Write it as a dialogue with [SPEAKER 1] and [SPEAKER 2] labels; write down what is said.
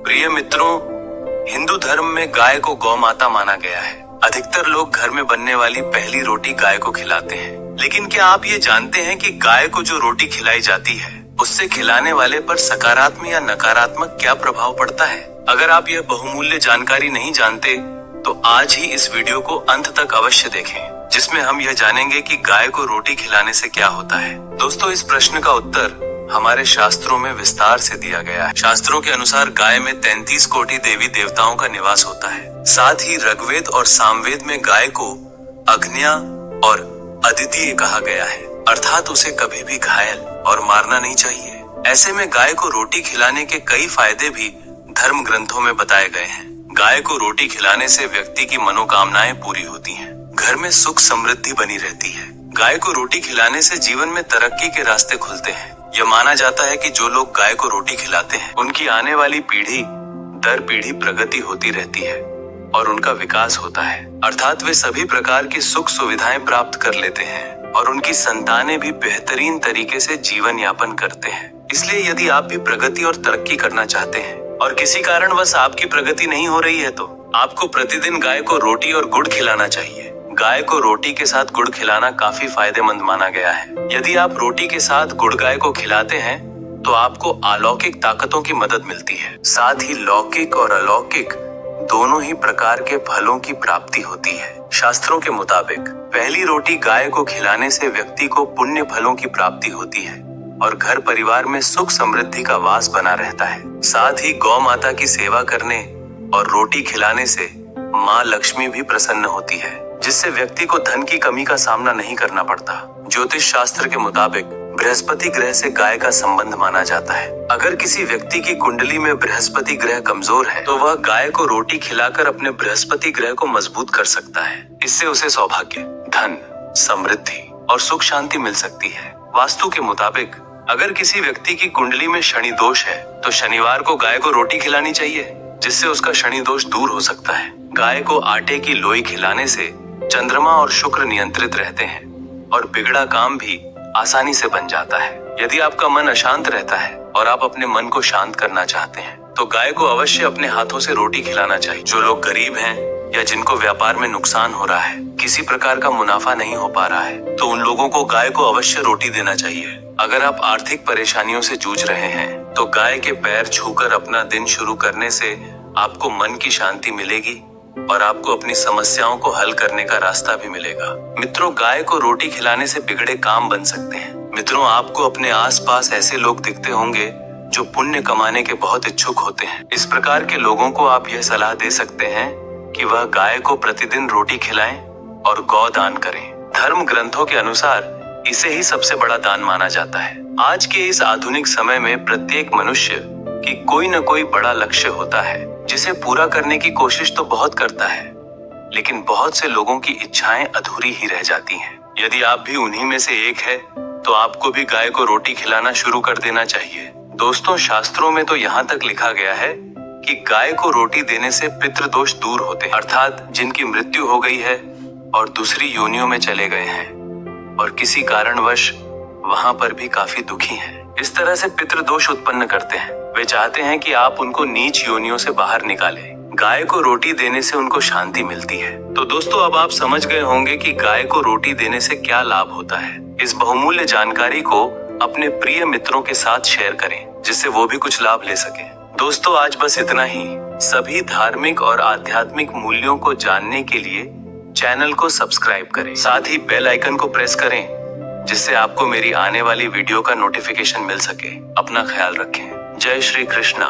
[SPEAKER 1] प्रिय मित्रों, हिंदू धर्म में गाय को गौ माता माना गया है। अधिकतर लोग घर में बनने वाली पहली रोटी गाय को खिलाते हैं। लेकिन क्या आप ये जानते हैं कि गाय को जो रोटी खिलाई जाती है उससे खिलाने वाले पर सकारात्मक या नकारात्मक क्या प्रभाव पड़ता है? अगर आप यह बहुमूल्य जानकारी नहीं जानते तो आज ही इस वीडियो को अंत तक अवश्य देखें, जिसमें हम यह जानेंगे कि गाय को रोटी खिलाने से क्या होता है। दोस्तों, इस प्रश्न का उत्तर हमारे शास्त्रों में विस्तार से दिया गया है। शास्त्रों के अनुसार गाय में 33 कोटि देवी देवताओं का निवास होता है। साथ ही ऋग्वेद और सामवेद में गाय को अग्न्या और अद्वितीय कहा गया है, अर्थात उसे कभी भी घायल और मारना नहीं चाहिए। ऐसे में गाय को रोटी खिलाने के कई फायदे भी धर्म ग्रंथों में बताए गए हैं। गाय को रोटी खिलाने से व्यक्ति की मनोकामनाएं पूरी होती हैं, घर में सुख समृद्धि बनी रहती है। गाय को रोटी खिलाने से जीवन में तरक्की के रास्ते खुलते हैं। यह माना जाता है कि जो लोग गाय को रोटी खिलाते हैं उनकी आने वाली पीढ़ी दर पीढ़ी प्रगति होती रहती है और उनका विकास होता है, अर्थात वे सभी प्रकार की सुख सुविधाएं प्राप्त कर लेते हैं और उनकी संतानें भी बेहतरीन तरीके से जीवन यापन करते हैं। इसलिए यदि आप भी प्रगति और तरक्की करना चाहते हैं और किसी कारणवश आपकी प्रगति नहीं हो रही है तो आपको प्रतिदिन गाय को रोटी और गुड़ खिलाना चाहिए। गाय को रोटी के साथ गुड़ खिलाना काफी फायदेमंद माना गया है। यदि आप रोटी के साथ गुड़ गाय को खिलाते हैं तो आपको अलौकिक ताकतों की मदद मिलती है। साथ ही लौकिक और अलौकिक दोनों ही प्रकार के फलों की प्राप्ति होती है। शास्त्रों के मुताबिक पहली रोटी गाय को खिलाने से व्यक्ति को पुण्य फलों की प्राप्ति होती है और घर परिवार में सुख समृद्धि का वास बना रहता है। साथ ही गौ माता की सेवा करने और रोटी खिलाने से माँ लक्ष्मी भी प्रसन्न होती है, जिससे व्यक्ति को धन की कमी का सामना नहीं करना पड़ता। ज्योतिष शास्त्र के मुताबिक बृहस्पति ग्रह से गाय का संबंध माना जाता है। अगर किसी व्यक्ति की कुंडली में बृहस्पति ग्रह कमजोर है तो वह गाय को रोटी खिलाकर अपने बृहस्पति ग्रह को मजबूत कर सकता है। इससे उसे सौभाग्य, धन, समृद्धि और सुख शांति मिल सकती है। वास्तु के मुताबिक अगर किसी व्यक्ति की कुंडली में शनि दोष है तो शनिवार को गाय को रोटी खिलानी चाहिए, जिससे उसका शनि दोष दूर हो सकता है। गाय को आटे की लोई खिलाने से चंद्रमा और शुक्र नियंत्रित रहते हैं और बिगड़ा काम भी आसानी से बन जाता है। यदि आपका मन अशांत रहता है और आप अपने मन को शांत करना चाहते हैं तो गाय को अवश्य अपने हाथों से रोटी खिलाना चाहिए। जो लोग गरीब हैं या जिनको व्यापार में नुकसान हो रहा है, किसी प्रकार का मुनाफा नहीं हो पा रहा है, तो उन लोगों को गाय को अवश्य रोटी देना चाहिए। अगर आप आर्थिक परेशानियों से जूझ रहे हैं तो गाय के पैर छूकर अपना दिन शुरू करने से आपको मन की शांति मिलेगी और आपको अपनी समस्याओं को हल करने का रास्ता भी मिलेगा। मित्रों, गाय को रोटी खिलाने से बिगड़े काम बन सकते हैं। मित्रों, आपको अपने आसपास ऐसे लोग दिखते होंगे जो पुण्य कमाने के बहुत इच्छुक होते हैं। इस प्रकार के लोगों को आप यह सलाह दे सकते हैं कि वह गाय को प्रतिदिन रोटी खिलाएं और गौ दान करें। धर्म ग्रंथों के अनुसार इसे ही सबसे बड़ा दान माना जाता है। आज के इस आधुनिक समय में प्रत्येक मनुष्य की कोई न कोई बड़ा लक्ष्य होता है, जिसे पूरा करने की कोशिश तो बहुत करता है, लेकिन बहुत से लोगों की इच्छाएं अधूरी ही रह जाती हैं। यदि आप भी उन्हीं में से एक है तो आपको भी गाय को रोटी खिलाना शुरू कर देना चाहिए। दोस्तों, शास्त्रों में तो यहाँ तक लिखा गया है कि गाय को रोटी देने से पितृदोष दूर होते हैं, अर्थात जिनकी मृत्यु हो गई है और दूसरी योनियों में चले गए हैं और किसी कारणवश वहां पर भी काफी दुखी हैं। इस तरह से पितृदोष उत्पन्न करते हैं। वे चाहते हैं कि आप उनको नीच योनियों से बाहर निकालें। गाय को रोटी देने से उनको शांति मिलती है। तो दोस्तों, अब आप समझ गए होंगे कि गाय को रोटी देने से क्या लाभ होता है। इस बहुमूल्य जानकारी को अपने प्रिय मित्रों के साथ शेयर करें, जिससे वो भी कुछ लाभ ले सकें। दोस्तों, आज बस इतना ही। सभी धार्मिक और आध्यात्मिक मूल्यों को जानने के लिए चैनल को सब्सक्राइब करें, साथ ही बेल आइकन को प्रेस करें, जिससे आपको मेरी आने वाली वीडियो का नोटिफिकेशन मिल सके। अपना ख्याल रखें। जय श्री कृष्णा।